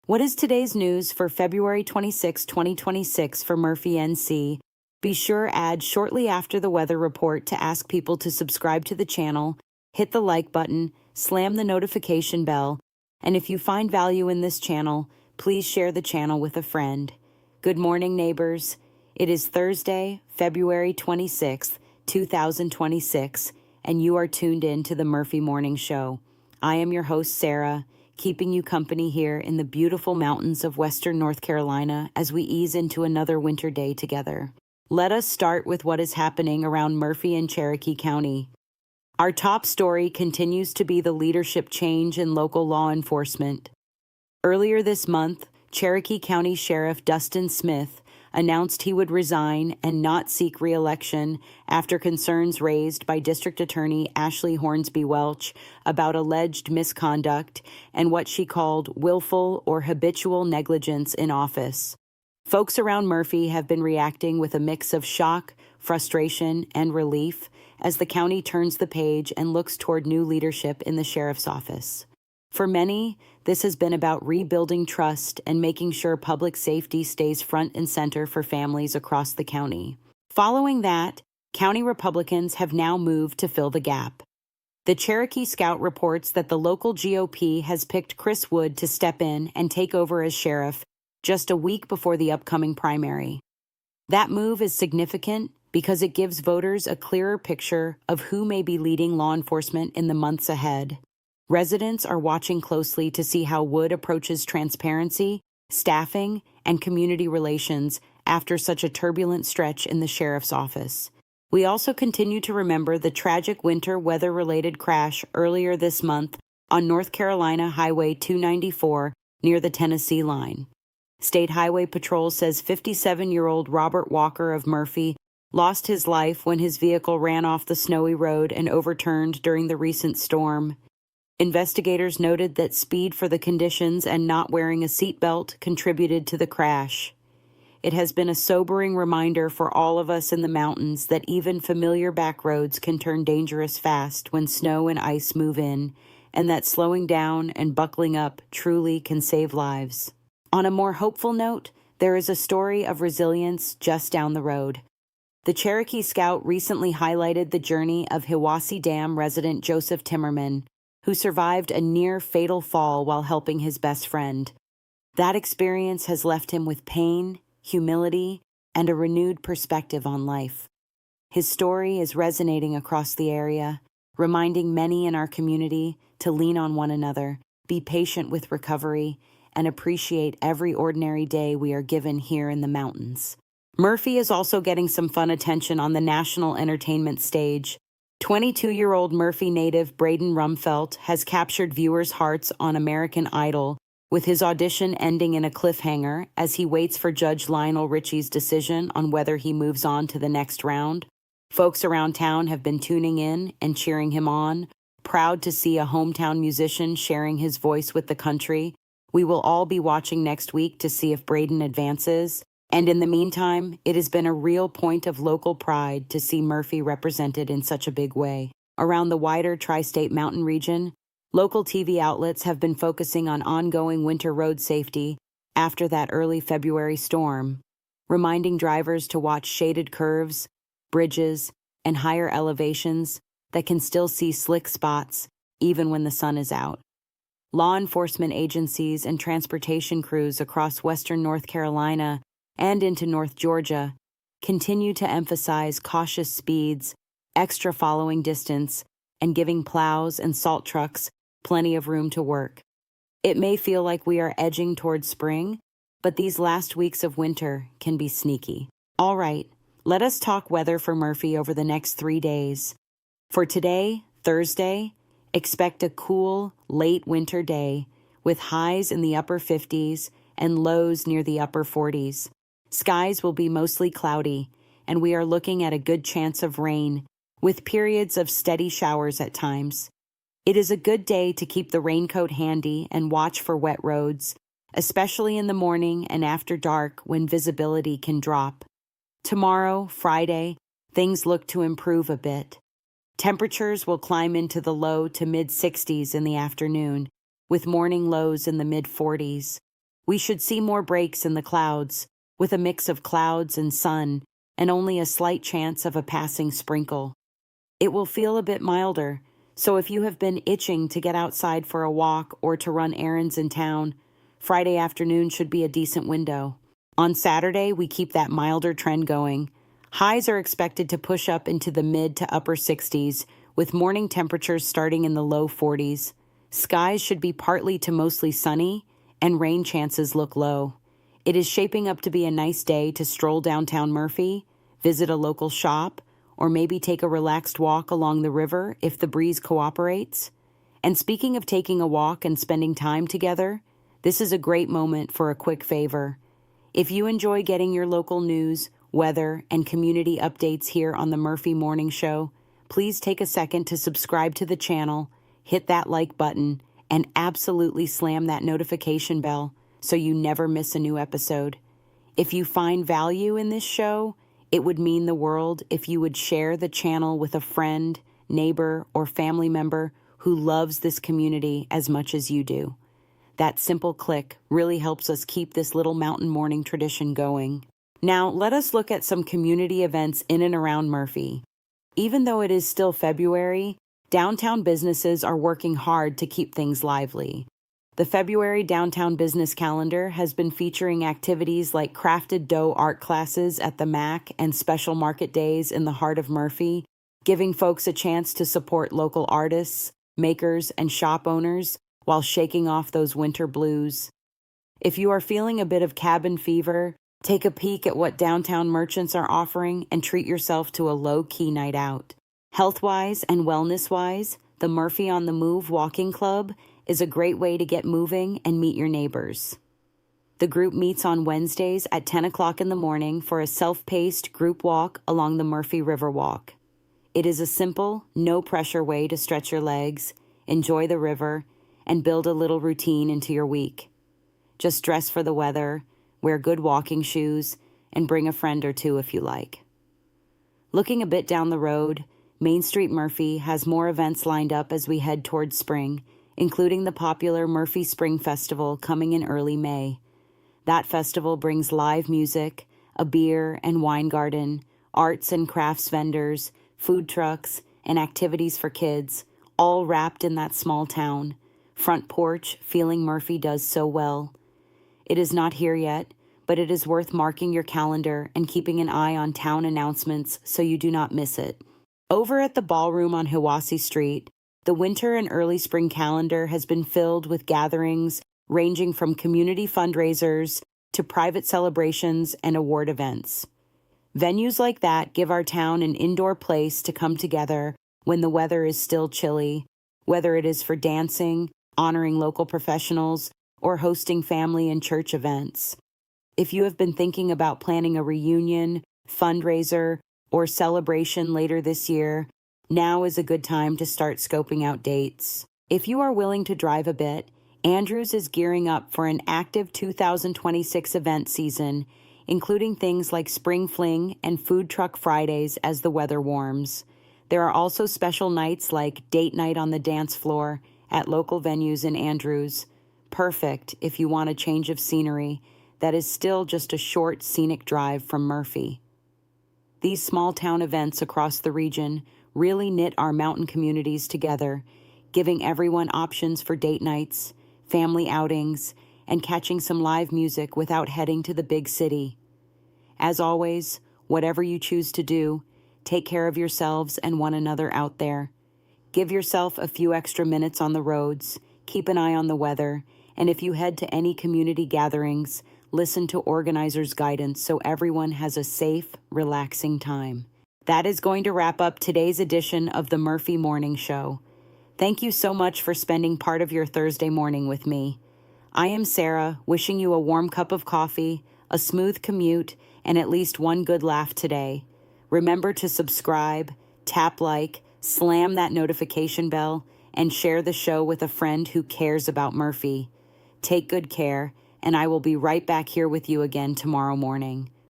What is today's news for February 26, 2026 for Murphy, NC? Be sure add shortly after the weather report to ask people to subscribe to the channel, hit the like button, slam the notification bell, and if you find value in this channel, please share the channel with a friend. Good morning, neighbors. It is Thursday, February 26th, 2026, and you are tuned in to the Murphy Morning Show. I am your host, Sarah, keeping you company here in the beautiful mountains of western North Carolina as we ease into another winter day together. Let us start with what is happening around Murphy and Cherokee County. Our top story continues to be the leadership change in local law enforcement. Earlier this month, Cherokee County Sheriff Dustin Smith announced he would resign and not seek re-election after concerns raised by District Attorney Ashley Hornsby Welch about alleged misconduct and what she called willful or habitual negligence in office. Folks around Murphy have been reacting with a mix of shock, frustration, and relief as the county turns the page and looks toward new leadership in the sheriff's office. For many, this has been about rebuilding trust and making sure public safety stays front and center for families across the county. Following that, county Republicans have now moved to fill the gap. The Cherokee Scout reports that the local GOP has picked Chris Wood to step in and take over as sheriff just a week before the upcoming primary. That move is significant because it gives voters a clearer picture of who may be leading law enforcement in the months ahead. Residents are watching closely to see how Wood approaches transparency, staffing, and community relations after such a turbulent stretch in the sheriff's office. We also continue to remember the tragic winter weather-related crash earlier this month on North Carolina Highway 294 near the Tennessee line. State Highway Patrol says 57-year-old Robert Walker of Murphy lost his life when his vehicle ran off the snowy road and overturned during the recent storm. Investigators noted that speed for the conditions and not wearing a seatbelt contributed to the crash. It has been a sobering reminder for all of us in the mountains that even familiar back roads can turn dangerous fast when snow and ice move in, and that slowing down and buckling up truly can save lives. On a more hopeful note, there is a story of resilience just down the road. The Cherokee Scout recently highlighted the journey of Hiwassee Dam resident Joseph Timmerman, who survived a near-fatal fall while helping his best friend. That experience has left him with pain, humility, and a renewed perspective on life. His story is resonating across the area, reminding many in our community to lean on one another, be patient with recovery, and appreciate every ordinary day we are given here in the mountains. Murphy is also getting some fun attention on the national entertainment stage. 22-year-old Murphy native Braden Rumfelt has captured viewers' hearts on American Idol, with his audition ending in a cliffhanger as he waits for Judge Lionel Richie's decision on whether he moves on to the next round. Folks around town have been tuning in and cheering him on, proud to see a hometown musician sharing his voice with the country. We will all be watching next week to see if Braden advances. And in the meantime, it has been a real point of local pride to see Murphy represented in such a big way. Around the wider tri-state mountain region, local TV outlets have been focusing on ongoing winter road safety after that early February storm, reminding drivers to watch shaded curves, bridges, and higher elevations that can still see slick spots even when the sun is out. Law enforcement agencies and transportation crews across western North Carolina and into North Georgia continue to emphasize cautious speeds, extra following distance, and giving plows and salt trucks plenty of room to work. It may feel like we are edging towards spring, but these last weeks of winter can be sneaky. All right, let us talk weather for Murphy over the next 3 days. For today, Thursday, expect a cool, late winter day with highs in the upper 50s and lows near the upper 40s. Skies will be mostly cloudy, and we are looking at a good chance of rain, with periods of steady showers at times. It is a good day to keep the raincoat handy and watch for wet roads, especially in the morning and after dark when visibility can drop. Tomorrow, Friday, things look to improve a bit. Temperatures will climb into the low to mid-60s in the afternoon, with morning lows in the mid-40s. We should see more breaks in the clouds, with a mix of clouds and sun, and only a slight chance of a passing sprinkle. It will feel a bit milder, so if you have been itching to get outside for a walk or to run errands in town, Friday afternoon should be a decent window. On Saturday, we keep that milder trend going. Highs are expected to push up into the mid to upper 60s, with morning temperatures starting in the low 40s. Skies should be partly to mostly sunny, and rain chances look low. It is shaping up to be a nice day to stroll downtown Murphy, visit a local shop, or maybe take a relaxed walk along the river if the breeze cooperates. And speaking of taking a walk and spending time together, this is a great moment for a quick favor. If you enjoy getting your local news, weather, and community updates here on the Murphy Morning Show, please take a second to subscribe to the channel, hit that like button, and absolutely slam that notification bell so you never miss a new episode. If you find value in this show, it would mean the world if you would share the channel with a friend, neighbor, or family member who loves this community as much as you do. That simple click really helps us keep this little mountain morning tradition going. Now, let us look at some community events in and around Murphy. Even though it is still February, downtown businesses are working hard to keep things lively. The February downtown business calendar has been featuring activities like crafted dough art classes at the MAC and special market days in the heart of Murphy, giving folks a chance to support local artists, makers, and shop owners while shaking off those winter blues. If you are feeling a bit of cabin fever, take a peek at what downtown merchants are offering and treat yourself to a low-key night out. Health-wise and wellness-wise, the Murphy on the Move Walking Club is a great way to get moving and meet your neighbors. The group meets on Wednesdays at 10 o'clock in the morning for a self-paced group walk along the Murphy River Walk. It is a simple, no-pressure way to stretch your legs, enjoy the river, and build a little routine into your week. Just dress for the weather, wear good walking shoes, and bring a friend or two if you like. Looking a bit down the road, Main Street Murphy has more events lined up as we head towards spring, including the popular Murphy Spring Festival coming in early May. That festival brings live music, a beer and wine garden, arts and crafts vendors, food trucks, and activities for kids, all wrapped in that small town. Front porch feeling Murphy does so well. It is not here yet, but it is worth marking your calendar and keeping an eye on town announcements so you do not miss it. Over at the ballroom on Hiwassee Street, the winter and early spring calendar has been filled with gatherings ranging from community fundraisers to private celebrations and award events. Venues like that give our town an indoor place to come together when the weather is still chilly, whether it is for dancing, honoring local professionals, or hosting family and church events. If you have been thinking about planning a reunion, fundraiser, or celebration later this year, now is a good time to start scoping out dates. If you are willing to drive a bit, Andrews is gearing up for an active 2026 event season, including things like Spring Fling and Food Truck Fridays as the weather warms. There are also special nights like Date Night on the Dance Floor at local venues in Andrews. Perfect if you want a change of scenery that is still just a short scenic drive from Murphy. These small town events across the region really knit our mountain communities together, giving everyone options for date nights, family outings, and catching some live music without heading to the big city. As always, whatever you choose to do, take care of yourselves and one another out there. Give yourself a few extra minutes on the roads, keep an eye on the weather, and if you head to any community gatherings, listen to organizers' guidance so everyone has a safe, relaxing time. That is going to wrap up today's edition of the Murphy Morning Show. Thank you so much for spending part of your Thursday morning with me. I am Sarah, wishing you a warm cup of coffee, a smooth commute, and at least one good laugh today. Remember to subscribe, tap like, slam that notification bell, and share the show with a friend who cares about Murphy. Take good care, and I will be right back here with you again tomorrow morning.